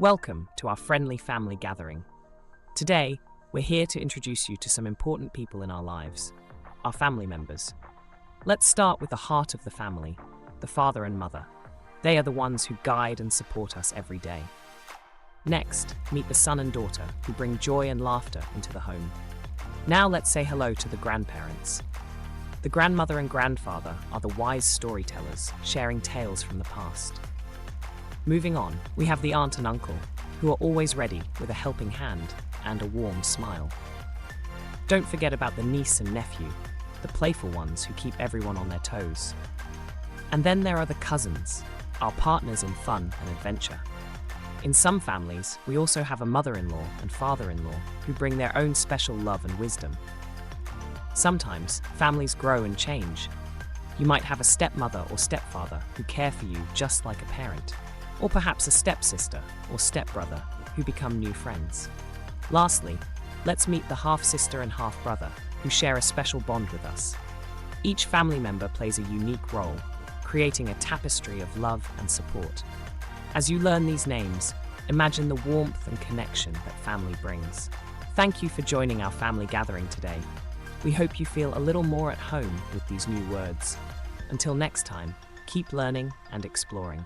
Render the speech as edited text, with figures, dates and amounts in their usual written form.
Welcome to our friendly family gathering. Today, we're here to introduce you to some important people in our lives, our family members. Let's start with the heart of the family, the father and mother. They are the ones who guide and support us every day. Next, meet the son and daughter who bring joy and laughter into the home. Now let's say hello to the grandparents. The grandmother and grandfather are the wise storytellers, sharing tales from the past. Moving on, we have the aunt and uncle, who are always ready with a helping hand and a warm smile. Don't forget about the niece and nephew, the playful ones who keep everyone on their toes. And then there are the cousins, our partners in fun and adventure. In some families, we also have a mother-in-law and father-in-law who bring their own special love and wisdom. Sometimes, families grow and change. You might have a stepmother or stepfather who care for you just like a parent, or perhaps a stepsister or stepbrother who become new friends. Lastly, let's meet the half-sister and half-brother who share a special bond with us. Each family member plays a unique role, creating a tapestry of love and support. As you learn these names, imagine the warmth and connection that family brings. Thank you for joining our family gathering today. We hope you feel a little more at home with these new words. Until next time, keep learning and exploring.